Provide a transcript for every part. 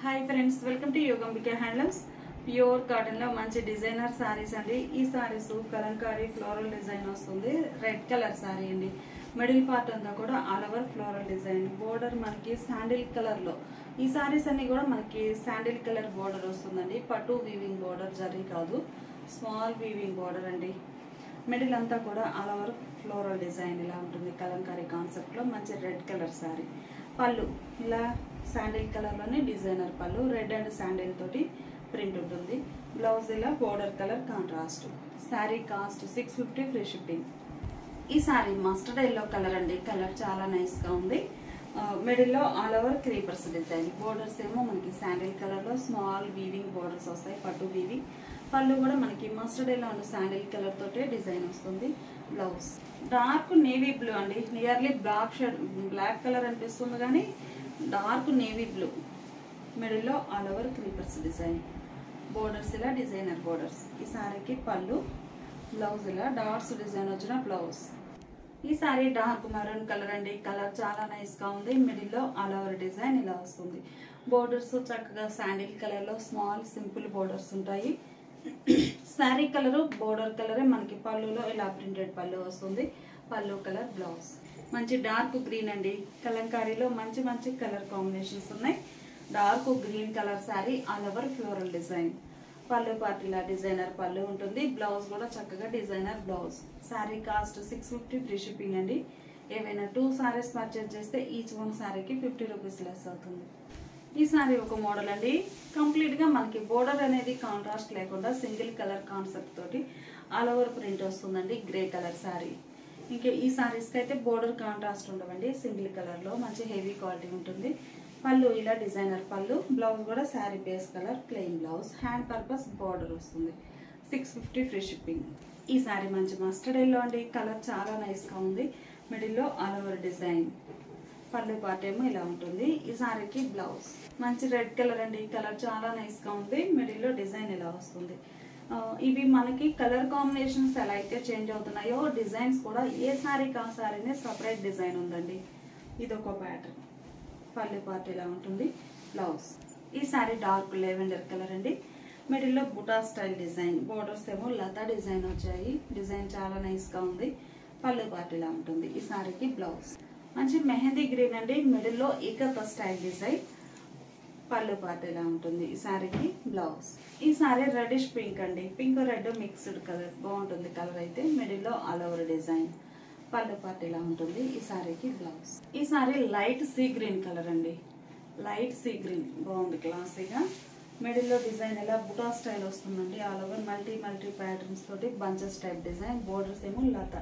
Hi friends, welcome to Yogambika handlooms. Pure cotton లో మంచి designer saris అండి. ఈ సారీస్ కలంకారీ ఫ్లోరల్ డిజైన్ వస్తుంది. రెడ్ కలర్ సారీ అండి. మిడిల్ పార్ట్ అంతా కూడా all over floral design. Border మనకి శాండిల్ కలర్ లో. ఈ సారీస్ అన్ని కూడా మనకి శాండిల్ కలర్ బోర్డర్ వస్తుందండి. పట్టు వీవింగ్ బోర్డర్ జరీ కాదు, స్మాల్ వీవింగ్ బోర్డర్ అండి. మిడిల్ అంతా కూడా ఆల్ ఓవర్ ఫ్లోరల్ డిజైన్ ఇలా ఉంటుంది. కలంకారీ కాన్సెప్ట్ లో మంచి రెడ్ కలర్ సారీ. పళ్ళు ఇలా శాండిల్ కలర్ లోనే డిజైనర్ పళ్ళు, రెడ్ అండ్ శాండిల్ తోటి ప్రింట్ ఉంటుంది. బ్లౌజ్ ఇలా border colour contrast. Sari cost 650 free shipping. ఈ శారీ మస్టర్డ్ ఎల్లో కలర్ అండి. కలర్ చాలా నైస్ గా ఉంది. మిడిల్ లో all over creepers design. Borders ఏమో మనకి శాండిల్ కలర్ లో స్మాల్ వీవింగ్ బోర్డర్స్ వస్తాయి, పట్టు వీవింగ్. పళ్ళు కూడా మనకి mustard yellow and sandal colour తోటే డిజైన్ వస్తుంది. బ్లౌజ్ డార్క్ నేవీ బ్లూ అండి. నియర్లీ బ్లాక్ కలర్ అనిపిస్తుంది కానీ డార్క్ నేవీ బ్లూ. మిడిల్ లో all over creepers design. Borders ఇలా డిజైనర్ బోర్డర్స్. ఈ సారీకి పళ్ళు, బ్లౌజ్ ఇలా డాట్స్ డిజైన్ వచ్చిన బ్లౌజ్. ఈ సారీ డార్క్ మెరూన్ కలర్ అండి. కలర్ చాలా నైస్ గా ఉంది. మిడిల్ లో ఆల్ ఓవర్ డిజైన్ ఇలా వస్తుంది. బోర్డర్స్ చక్కగా శాండిల్ కలర్ లో స్మాల్ సింపుల్ బోర్డర్స్ ఉంటాయి. శారీ కలర్ బోర్డర్ కలరే మనకి పళ్ళులో ఇలా ప్రింటెడ్ పళ్ళు వస్తుంది. పళ్ళు కలర్ బ్లౌజ్. మంచి డార్క్ గ్రీన్ అండి. కలంకారీలో మంచి మంచి కలర్ కాంబినేషన్స్ ఉన్నాయి. Dark green colour sari all over floral design. పళ్ళు పార్ట్ ఇలా డిజైనర్ పళ్ళు ఉంటుంది. బ్లౌజ్ కూడా చక్కగా designer blouse. Sari cost 650 free shipping అండి. ఏవైనా 2 సారీస్ పర్చేజ్ చేస్తే ఈచ్ వన్ శారీకి 50 రూపీస్ లెస్ అవుతుంది. ఈ సారీ ఒక మోడల్ అండి. కంప్లీట్ గా మనకి బోర్డర్ అనేది కాంట్రాస్ట్ లేకుండా సింగిల్ కలర్ కాన్సెప్ట్ తోటి ఆల్ ఓవర్ ప్రింట్ వస్తుందండి. Grey colour sorry. ఇంకా ఈ సారీస్ కి అయితే బోర్డర్ కాంట్రాస్ట్ ఉండవండి. సింగిల్ కలర్ లో మంచి హెవీ క్వాలిటీ ఉంటుంది. పళ్ళు ఇలా డిజైనర్ పళ్ళు. బ్లౌజ్ కూడా sari base colour plain blouse. Hand purpose border వస్తుంది. 650 ఫ్రీ షిప్పింగ్. ఈ సారీ మంచి మస్టర్డ్ ఎల్లో అండి. కలర్ చాలా నైస్ గా ఉంది. మిడిల్ లో ఆల్ ఓవర్ డిజైన్. పళ్ళు పార్ట్ ఏమో ఇలా ఉంటుంది. ఈ సారీకి బ్లౌజ్ మంచి రెడ్ కలర్ అండి. కలర్ చాలా నైస్ గా ఉంది. మిడిల్ లో డిజైన్ ఇలా వస్తుంది. ఇవి మనకి కలర్ కాంబినేషన్స్ ఎలా అయితే చేంజ్ అవుతున్నాయో డిజైన్స్ కూడా ఏ సారీకి ఆ సారీనే సపరేట్ డిజైన్ ఉందండి. ఇదొక ప్యాటర్న్. పళ్ళు పార్ట్ ఇలా ఉంటుంది. బ్లౌజ్. ఈ సారీ డార్క్ లెవెండర్ కలర్ అండి. మిడిల్ లో బుటా స్టైల్ డిజైన్. బోర్డర్స్ ఏమో లతా డిజైన్ వచ్చాయి. డిజైన్ చాలా నైస్ గా ఉంది. పళ్ళు పార్ట్ ఇలా ఉంటుంది. ఈ సారీకి బ్లౌజ్ మంచి మెహందీ గ్రీన్ అండి. మిడిల్ లో ఏకత స్టైల్ డిజైన్. పళ్ళు పార్ట్ ఇలా ఉంటుంది. ఈ సారీకి బ్లౌజ్. ఈ సారీ రెడిష్ పింక్ అండి. పింక్ రెడ్ మిక్స్డ్ కలర్ బాగుంటుంది. కలర్ అయితే మిడిల్ లో ఆల్ ఓవర్ డిజైన్. పళ్ళు పార్ట్ ఇలా ఉంటుంది. ఈ సారీకి బ్లౌజ్. ఈ sorry light sea green colour అండి. లైట్ సీ గ్రీన్ బాగుంది క్లాసీగా. మిడిల్ లో డిజైన్ ఇలా బుటా స్టైల్ వస్తుందండి. ఆల్ ఓవర్ మల్టీ ప్యాటర్న్స్ తోటి బంచెస్ టైప్ డిజైన్. బోర్డర్స్ ఏమో లత.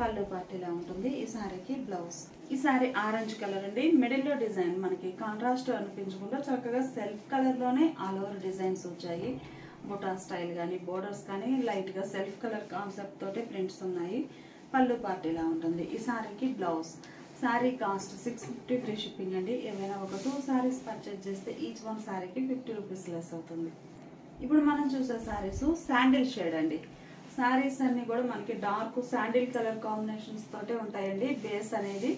పళ్ళు పార్ట్ ఇలా ఉంటుంది. ఈ సారీకి బ్లౌజ్. ఈ సారీ ఆరెంజ్ కలర్ అండి. మిడిల్ లో డిజైన్ మనకి కాంట్రాస్ట్ అనిపించకుండా చక్కగా సెల్ఫ్ కలర్ లోనే ఆల్ ఓవర్ డిజైన్స్ వచ్చాయి. బుటా స్టైల్ కానీ బోర్డర్స్ కానీ లైట్ గా సెల్ఫ్ కలర్ కాన్సెప్ట్ తోటి ప్రింట్స్ ఉన్నాయి. పళ్ళు పార్ట్ ఇలా ఉంటుంది. ఈ సారీకి blouse. Sari cost 650 free shipping అండి. ఏమైనా ఒక 2 సారీస్ పర్చేజ్ చేస్తే ఈచ్ వన్ సారీకి 50 రూపీస్ లెస్ అవుతుంది. ఇప్పుడు మనం చూసే సారీస్ శాండిల్ షేడ్ అండి. సారీస్ అన్ని కూడా మనకి డార్క్ శాండిల్ కలర్ కాంబినేషన్స్ తోటే ఉంటాయండి. బేస్ అనేది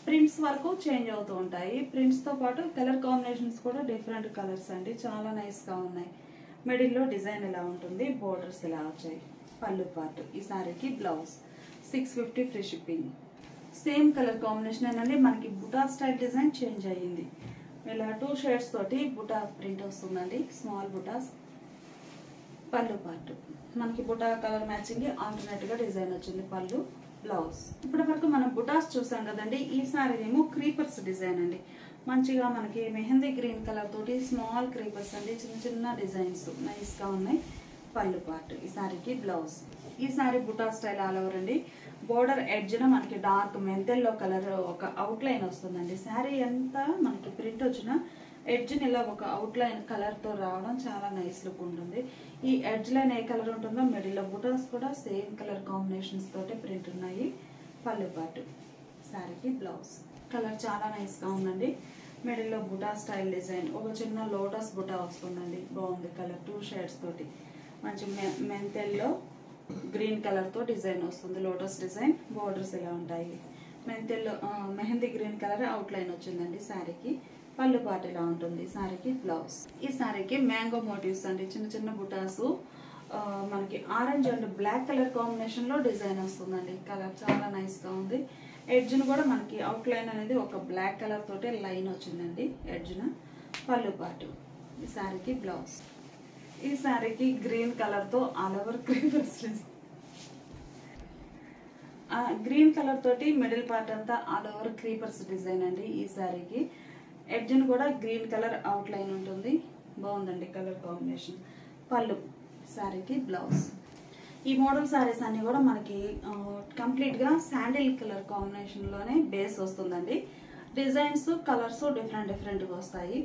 ప్రింట్స్ వరకు చేంజ్ అవుతూ ఉంటాయి. ప్రింట్స్ తో పాటు కలర్ కాంబినేషన్స్ కూడా డిఫరెంట్ కలర్స్ అండి. చాలా నైస్ గా ఉన్నాయి. మిడిల్ లో డిజైన్ ఇలా ఉంటుంది. బోర్డర్స్ ఇలా వచ్చాయి. పళ్ళు పార్ట్. ఈ సారీకి blouse. 650 free shipping. Same colour combination అండి. మనకి బుటా స్టైల్ డిజైన్ చేంజ్ అయ్యింది. ఇలా 2 షేడ్స్ తోటి బుటా ప్రింట్ వస్తుందండి. స్మాల్ బుటాస్. పళ్ళు పార్ట్ మనకి బుటా కలర్ మ్యాచింగ్ ఆల్టర్నేట్ గా డిజైన్ వచ్చింది. పళ్ళు బ్లౌజ్. ఇప్పటి వరకు మనం బుటాస్ చూసాం కదండి. ఈ సారీ ఏమో క్రీపర్స్ డిజైన్ అండి. మంచిగా మనకి మెహందీ గ్రీన్ కలర్ తోటి స్మాల్ క్రీపర్స్ అండి. చిన్న చిన్న డిజైన్స్ నైస్ గా ఉన్నాయి. పళ్ళు పార్ట్. ఈ సారీకి బ్లౌజ్. ఈ సారీ బుటా స్టైల్ ఆల్ ఓవర్ అండి. బోర్డర్ ఎడ్జ్ న మనకి డార్క్ మెంతెల్లో కలర్ ఒక అవుట్ లైన్ వస్తుందండి. సారీ ఎంత మనకి ప్రింట్ వచ్చిన ఎడ్జ్ ని ఇలా ఒక అవుట్ లైన్ కలర్ తో రావడం చాలా నైస్ లుక్ ఉంటుంది. ఈ ఎడ్జ్ లైన్ ఏ కలర్ ఉంటుందో మిడిల్ లో బుటాస్ కూడా సేమ్ కలర్ కాంబినేషన్స్ తోటే ప్రింట్ ఉన్నాయి. పళ్ళు పార్ట్. సారీకి బ్లౌజ్. కలర్ చాలా నైస్ గా ఉందండి. మిడిల్ లో బుటా స్టైల్ డిజైన్. ఒక చిన్న లోటస్ బుటా వస్తుందండి. బాగుంది కలర్. 2 షేడ్స్ తోటి మంచి మెంతెల్లో గ్రీన్ కలర్ తో డిజైన్ వస్తుంది. Lotus design. బోర్డర్స్ ఇలా ఉంటాయి. మెంతెల్లో mehndi green colour outline వచ్చిందండి. సారీకి పళ్ళు పార్ట్ ఇలా ఉంటుంది సారీకి బ్లౌజ్. ఈ సారీకి మ్యాంగో మోటివ్స్ అండి, చిన్న చిన్న బుటాసు మనకి orange and black colour combination లో డిజైన్ వస్తుందండి. కలర్ చాలా నైస్ గా ఉంది. ఎడ్జ్ ను కూడా మనకి అవుట్ లైన్ అనేది ఒక బ్లాక్ కలర్ తోటే లైన్ వచ్చిందండి ఎడ్జ్ న. పళ్ళు పాటు ఈ సారీకి బ్లౌజ్. ఈ సారీకి గ్రీన్ కలర్ తో ఆల్ ఓవర్ గ్రీన్ కలర్ తోటి మిడిల్ పార్ట్ అంతా ఆల్ ఓవర్ క్రీపర్స్ డిజైన్ అండి. ఈ సారీకి ఎడ్జ్ ను కూడా గ్రీన్ కలర్ అవుట్ లైన్ ఉంటుంది. బాగుందండి కలర్ కాంబినేషన్. పళ్ళు సారీకి బ్లౌజ్. ఈ మోడల్ సారీస్ అన్ని కూడా మనకి కంప్లీట్ గా శాండిల్ కలర్ కాంబినేషన్ లోనే బేస్ వస్తుందండి. డిజైన్స్ కలర్స్ డిఫరెంట్ గా వస్తాయి.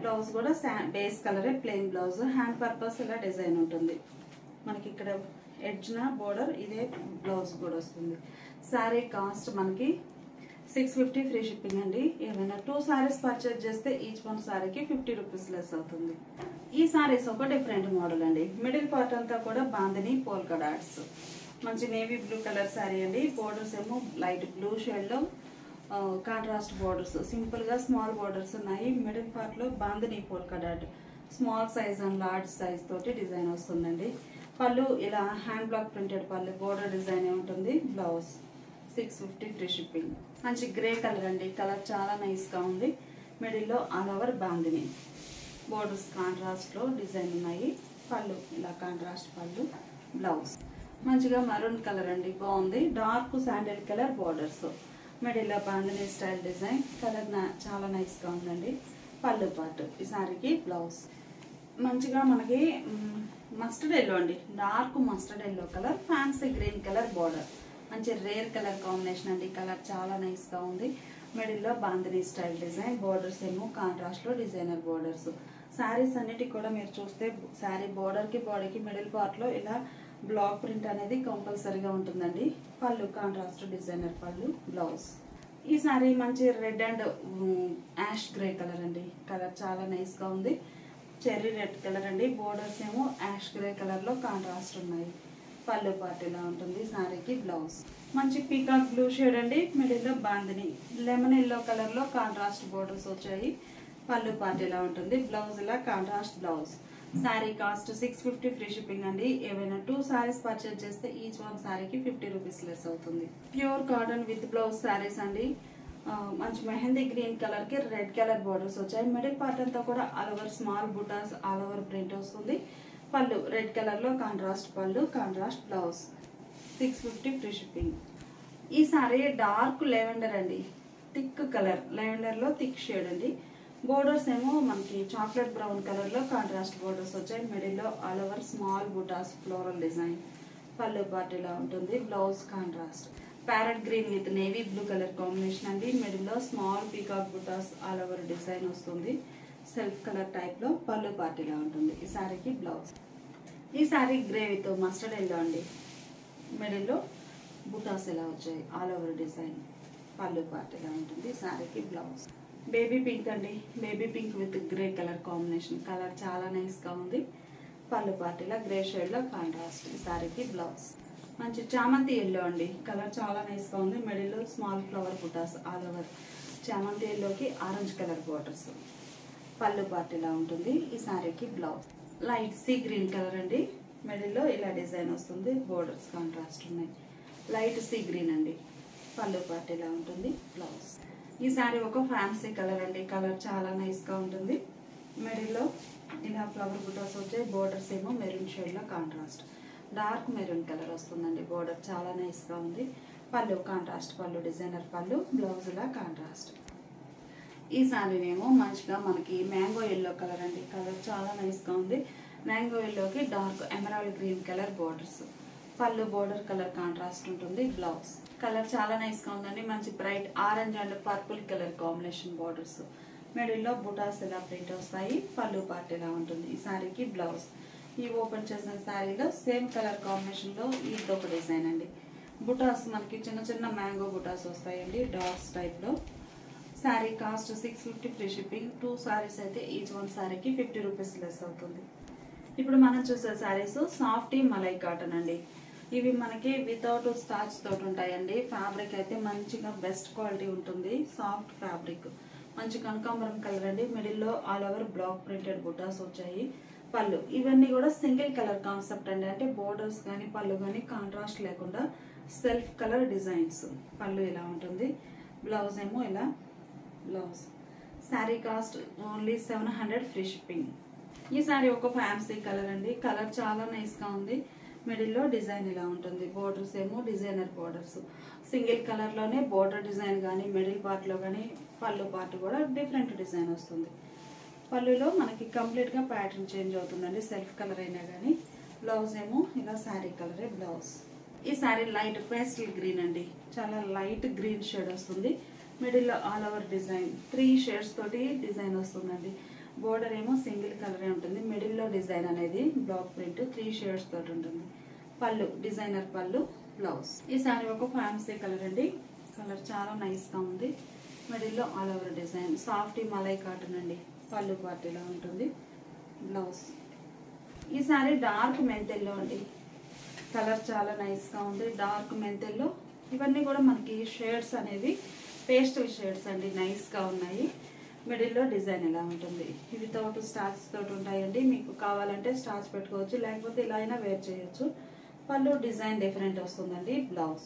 బ్లౌజ్ కూడా బేస్ కలరే ప్లెయిన్ బ్లౌజ్. హ్యాండ్ పర్పస్ ఇలా డిజైన్ ఉంటుంది. మనకి ఇక్కడ ఎడ్జ్ నా బోర్డర్ ఇదే బ్లౌజ్ కూడా వస్తుంది. సారీ కాస్ట్ మనకి 650 ఫ్రీ షిప్పింగ్ అండి. ఏదైనా 2 సారీస్ పర్చేజ్ చేస్తే ఈచ్ వన్ సారీకి 50 రూపీస్ లెస్ అవుతుంది. ఈ సారీస్ ఒక డిఫరెంట్ మోడల్ అండి. మిడిల్ పార్ట్ అంతా కూడా బాందిని పోల్కా డాట్స్. మంచి నేవీ బ్లూ కలర్ సారీ అండి. బోర్డర్స్ ఏమో లైట్ బ్లూ షేడ్ లో కాంట్రాస్ట్ బోర్డర్స్, సింపుల్ గా స్మాల్ బోర్డర్స్ ఉన్నాయి. మిడిల్ పార్ట్ లో bandhani polka dot small size and large size తోటి డిజైన్ వస్తుందండి. పళ్ళు ఇలా హ్యాండ్ బ్లాక్ ప్రింటెడ్ పళ్ళు, బోర్డర్ డిజైన్ ఉంటుంది. Blouse 650 free shipping. మంచి గ్రే కలర్ అండి. కలర్ చాలా నైస్ గా ఉంది. మిడిల్ లో all over bandhani borders contrast లో డిజైన్ ఉన్నాయి. పళ్ళు ఇలా కాంట్రాస్ట్ పళ్ళు. బ్లౌజ్ మంచిగా మరూన్ కలర్ అండి, బాగుంది. Dark sandal colour borders, middle లో బాందిని స్టైల్ డిజైన్. కలర్ చాలా నైస్ గా ఉందండి. పళ్ళు పాటు ఈ సారీకి బ్లౌజ్. మంచిగా మనకి మస్టర్డ్ ఎల్లో అండి, dark mustard yellow colour, fancy green colour border. మంచి రేర్ కలర్ కాంబినేషన్ అండి. కలర్ చాలా నైస్ గా ఉంది. మిడిల్ లో బాందిని స్టైల్ డిజైన్. బోర్డర్స్ ఏమో కాంట్రాస్ట్ లో డిజైనర్ బోర్డర్స్. శారీస్ అన్నిటికి కూడా మీరు చూస్తే శారీ బోర్డర్ కి బాడీకి మిడిల్ పార్ట్ లో ఇలా బ్లాక్ ప్రింట్ అనేది కంపల్సరీగా ఉంటుందండి. పళ్ళు కాంట్రాస్ట్ డిజైనర్ పళ్ళు. బ్లౌజ్. ఈ సారీ మంచి red and ash grey colour అండి. కలర్ చాలా నైస్ గా ఉంది. చెర్రీ రెడ్ కలర్ అండి. బోర్డర్స్ ఏమో యాష్ గ్రే కలర్ లో కాంట్రాస్ట్ ఉన్నాయి. పళ్ళు పార్ట్ ఇలా ఉంటుంది. సారీకి బ్లౌజ్. మంచి పీకాక్ బ్లూ షేడ్ అండి. మిడిల్ లో బాందిని లెమన్ ఎల్లో కలర్ లో కాంట్రాస్ట్ బోర్డర్స్ వచ్చాయి. పళ్ళు పార్ట్ ఇలా ఉంటుంది. బ్లౌజ్ ఇలా contrast blouse. Sari cost 650 free shipping అండి. ఏవైనా 2 సారీస్ పర్చేజ్ చేస్తే ఈచ్ వన్ సారీకి 50 రూపీస్ లెస్ అవుతుంది. Pure cotton with blouse saris అండి. మంచి మెహందీ గ్రీన్ కలర్ కి రెడ్ కలర్ బోర్డర్స్ వచ్చాయి. మిడిల్ పార్ట్ అంతా కూడా ఆల్ ఓవర్ స్మాల్ బుటాస్, ఆల్ ఓవర్ ప్రింట్ వస్తుంది. పళ్ళు రెడ్ కలర్ లో కాంట్రాస్ట్ పళ్ళు, కాంట్రాస్ట్ బ్లౌజ్. 650 free shipping. ఈ సారీ డార్క్ లెవెండర్ అండి, థిక్ కలర్ లెవెండర్ లో థిక్ షేడ్ అండి. బోర్డర్స్ ఏమో మనకి చాక్లెట్ బ్రౌన్ కలర్ లో కాంట్రాస్ట్ బోర్డర్స్ వచ్చాయి. మిడిల్ లో ఆల్ ఓవర్ స్మాల్ బుటాస్ ఫ్లోరల్ డిజైన్. పళ్ళు పార్ట్ ఇలా ఉంటుంది. Blouse contrast parrot green with navy blue colour combination అండి. మిడిల్ లో స్మాల్ పీకాక్ బుటాస్ ఆల్ ఓవర్ డిజైన్ వస్తుంది. సెల్ఫ్ కలర్ టైప్ లో. పళ్ళు పార్ట్ ఇలా ఉంటుంది. ఈ సారీకి బ్లౌజ్. ఈ sorry grey with mustard yellow అండి. మిడిల్ లో బుటాస్ ఇలా వచ్చాయి ఆల్ ఓవర్ డిజైన్. పళ్ళు పార్ట్ ఇలా ఉంటుంది. సారీకి బ్లౌజ్. బేబీ పింక్ అండి. Baby pink with grey colour combination. Colour చాలా నైస్ గా ఉంది. పళ్ళు పార్ట్ ఇలా గ్రే షేడ్ లో కాంట్రాస్ట్. ఈ సారీకి బ్లౌజ్. మంచి చామంతి ఎల్లో అండి. కలర్ చాలా నైస్ గా ఉంది. మిడిల్ స్మాల్ ఫ్లవర్ బుటాస్ ఆల్ ఓవర్. చామంతి ఎల్లోకి orange colour borders. Pallu part ఇలా ఉంటుంది. ఈ సారీకి blouse. Light sea green colour అండి. మిడిల్ లో ఇలా డిజైన్ వస్తుంది. బోర్డర్స్ కాంట్రాస్ట్ ఉన్నాయి. లైట్ సీ గ్రీన్ అండి. పళ్ళు పార్ట్ ఇలా ఉంటుంది. బ్లౌజ్. ఈ సారీ ఒక ఫ్యాన్సీ కలర్ అండి. కలర్ చాలా నైస్ గా ఉంటుంది. మిడిల్ లో ఇలా ఫ్లవర్ బుటాస్ వచ్చాయి. బోర్డర్స్ ఏమో మెరూన్ షేడ్ లో కాంట్రాస్ట్. డార్క్ మెరూన్ కలర్ వస్తుందండి. బోర్డర్ చాలా నైస్ గా ఉంది. పళ్ళు కాంట్రాస్ట్ పళ్ళు, డిజైనర్ పళ్ళు. బ్లౌజ్ ఇలా కాంట్రాస్ట్. ఈ సారీనేమో మంచిగా మనకి మ్యాంగో ఎల్లో కలర్ అండి. కలర్ చాలా నైస్ గా ఉంది. మ్యాంగో ఎల్లోకి dark emerald green colour borders. పళ్ళు బోర్డర్ కలర్ కాంట్రాస్ట్ ఉంటుంది. బ్లౌజ్. కలర్ చాలా నైస్ గా ఉందండి. మంచి bright orange and purple colour combination borders. Middle లో బుటాస్ ఇలా ప్రింట్ వస్తాయి. పళ్ళు పార్ట్ ఇలా ఉంటుంది. ఈ సారీకి బ్లౌజ్. ఈ ఓపెన్ చేసిన శారీలో సేమ్ కలర్ కాంబినేషన్ లో ఇదొక డిజైన్ అండి. బుటాస్ మనకి చిన్న చిన్న మ్యాంగో బుటాస్ వస్తాయండి డాట్స్ టైప్ లో. Sari cost 650 free shipping. 2 saris అయితే ఈచ్ వన్ సారీకి 50 రూపీస్ లెస్ అవుతుంది. ఇప్పుడు మనం చూసే శారీస్ సాఫ్టీ మలై కాటన్ అండి. ఇవి మనకి వితౌట్ స్టార్చ్ తోటి ఉంటాయండి. ఫ్యాబ్రిక్ అయితే మంచిగా బెస్ట్ క్వాలిటీ ఉంటుంది. Soft fabric. మంచి కనకాంబరం కలర్ అండి. మిడిల్లో ఆల్ ఓవర్ బ్లాక్ ప్రింటెడ్ బుటాస్ వచ్చాయి. పళ్ళు ఇవన్నీ కూడా సింగిల్ కలర్ కాన్సెప్ట్ అండి. అంటే బోర్డర్స్ కానీ పళ్ళు కానీ కాంట్రాస్ట్ లేకుండా సెల్ఫ్ కలర్ డిజైన్స్. పళ్ళు ఇలా ఉంటుంది. బ్లౌజ్ ఏమో ఇలా blouse. Sari cost only 700 free shipping. ఈ శారీ ఒక ఫ్యాన్సీ కలర్ అండి. కలర్ చాలా నైస్ గా ఉంది. మిడిల్లో డిజైన్ ఇలా ఉంటుంది. బోర్డర్స్ ఏమో డిజైనర్ బోర్డర్స్. సింగిల్ కలర్ లోనే బోర్డర్ డిజైన్ కానీ మిడిల్ పార్ట్ లో కానీ పళ్ళు పార్ట్ కూడా డిఫరెంట్ డిజైన్ వస్తుంది. పళ్ళులో మనకి కంప్లీట్ గా ప్యాటర్న్ చేంజ్ అవుతుందండి. సెల్ఫ్ కలర్ అయినా కానీ. బ్లౌజ్ ఏమో ఇలా శారీ కలరే బ్లౌజ్. ఈ శారీ లైట్ పేస్టల్ గ్రీన్ అండి. చాలా లైట్ గ్రీన్ షేడ్ వస్తుంది. మిడిల్లో ఆల్ ఓవర్ డిజైన్ 3 షేడ్స్ తోటి డిజైన్ వస్తుందండి. బోర్డర్ ఏమో సింగిల్ కలరే ఉంటుంది. మిడిల్లో డిజైన్ అనేది బ్లాక్ ప్రింట్ 3 షేడ్స్ తోటి ఉంటుంది. పళ్ళు డిజైనర్ పళ్ళు బ్లౌజ్. ఈ శారీ ఒక ఫ్యాన్సీ కలర్ అండి. కలర్ చాలా నైస్ గా ఉంది. మిడిల్లో all over design soft malai cotton అండి. పళ్ళు పార్ట్ ఇలా ఉంటుంది. బ్లౌజ్. ఈ శారీ డార్క్ మెంతెల్లో అండి. కలర్ చాలా నైస్ గా ఉంది. డార్క్ మెంతెల్లో ఇవన్నీ కూడా మనకి షేడ్స్ అనేవి పేస్టల్ షేడ్స్ అండి. నైస్ గా ఉన్నాయి. మిడిల్లో డిజైన్ ఎలా ఉంటుంది. ఇవి తోటి స్టార్చ్ తోటి ఉంటాయండి. మీకు కావాలంటే స్టార్చ్ పెట్టుకోవచ్చు, లేకపోతే ఇలా అయినా వేర్ చేయొచ్చు. పళ్ళు డిజైన్ డిఫరెంట్ వస్తుందండి. బ్లౌజ్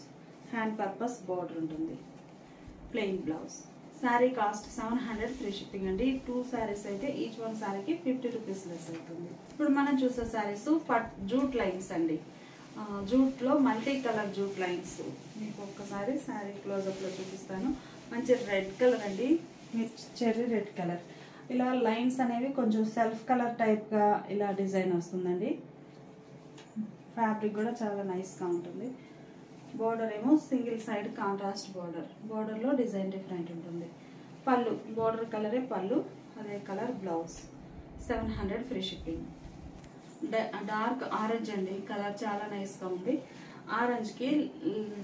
హ్యాండ్ పర్పస్ బోర్డర్ ఉంటుంది. Plain blouse. Sari cost 700 free shipping అండి. 2 శారీస్ అయితే ఈచ్ వన్ శారీకి 50 రూపీస్ లెస్ అవుతుంది. ఇప్పుడు మనం చూసే శారీస్ జూట్ లైన్స్ అండి. జూట్ లో మల్టీ కలర్ జూట్ లైన్స్. మీకు ఒక్కసారి శారీ క్లోజప్ లో చూపిస్తాను. మంచి రెడ్ కలర్ అండి. Cherry red colour. ఇలా లైన్స్ అనేవి కొంచెం సెల్ఫ్ కలర్ టైప్ గా ఇలా డిజైన్ వస్తుందండి. ఫ్యాబ్రిక్ కూడా చాలా నైస్ గా ఉంటుంది. బోర్డర్ ఏమో single side contrast border. Border లో డిజైన్ డిఫరెంట్ ఉంటుంది. పళ్ళు బోర్డర్ కలరే పళ్ళు, అదే colour blouse. 700 free shipping. Dark orange అండి. కలర్ చాలా నైస్ గా ఉంది. ఆరెంజ్ కి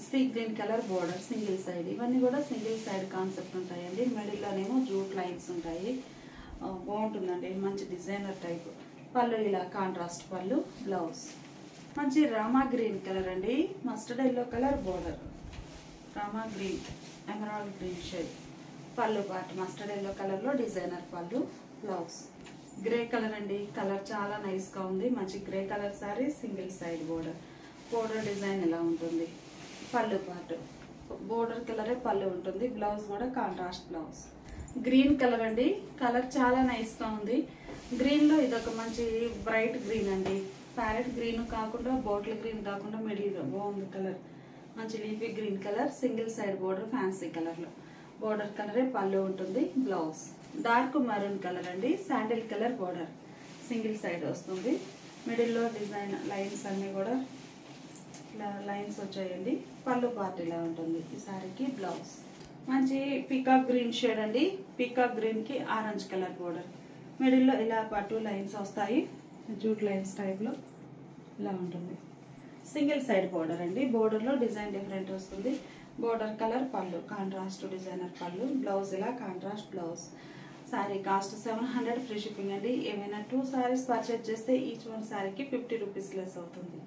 see green colour border single side. ఇవన్నీ కూడా సింగిల్ సైడ్ కాన్సెప్ట్ ఉంటాయండి. మిడిల్లోనేమో జూట్ లైన్స్ ఉంటాయి. బాగుంటుందండి. మంచి డిజైనర్ టైప్. పళ్ళు ఇలా కాంట్రాస్ట్ పళ్ళు బ్లౌజ్. మంచి రామా గ్రీన్ కలర్ అండి. Mustard yellow colour border. Rama green emerald green shade. పళ్ళు పార్ట్ మస్టర్డ్ ఎల్లో కలర్ లో డిజైనర్ పళ్ళు బ్లౌజ్. గ్రే కలర్ అండి. కలర్ చాలా నైస్ గా ఉంది. మంచి grey colour sorry single side border. Border design ఎలా ఉంటుంది. పళ్ళు పార్ట్ బోర్డర్ కలరే పళ్ళు ఉంటుంది. బ్లౌజ్ కూడా కాంట్రాస్ట్ బ్లౌజ్. గ్రీన్ కలర్ అండి. కలర్ చాలా నైస్ గా ఉంది. గ్రీన్ లో ఇదొక మంచి బ్రైట్ గ్రీన్ అండి. ప్యారెట్ గ్రీన్ కాకుండా బాటిల్ గ్రీన్ కాకుండా మిడిల్ బాగుంది కలర్. మంచి leafy green colour single side border fancy colour లో. బోర్డర్ కలరే పళ్ళు ఉంటుంది. బ్లౌజ్ డార్క్ మరూన్ కలర్ అండి. Sandal colour border single side వస్తుంది. మిడిల్లో డిజైన్ లైన్స్ అన్ని కూడా ఇలా లైన్స్ వచ్చాయండి. పళ్ళు పార్ట్ ఇలా ఉంటుంది. ఈ శారీకి బ్లౌజ్. మంచి పీకాక్ గ్రీన్ షేడ్ అండి. పీకాక్ గ్రీన్ కి ఆరెంజ్ కలర్ బోర్డర్. మిడిల్లో ఇలా పట్టు లైన్స్ వస్తాయి. జూట్ లైన్స్ టైప్ లో ఇలా ఉంటుంది. సింగిల్ సైడ్ బోర్డర్ అండి. బోర్డర్ లో డిజైన్ డిఫరెంట్ వస్తుంది. బోర్డర్ కలర్ పళ్ళు కాంట్రాస్ట్ డిజైనర్ పళ్ళు. బ్లౌజ్ ఇలా contrast blouse. Sari cost 700 free shipping అండి. ఏమైనా 2 శారీస్ పర్చేజ్ చేస్తే ఈచ్ వన్ శారీకి 50 రూపీస్ లెస్ అవుతుంది.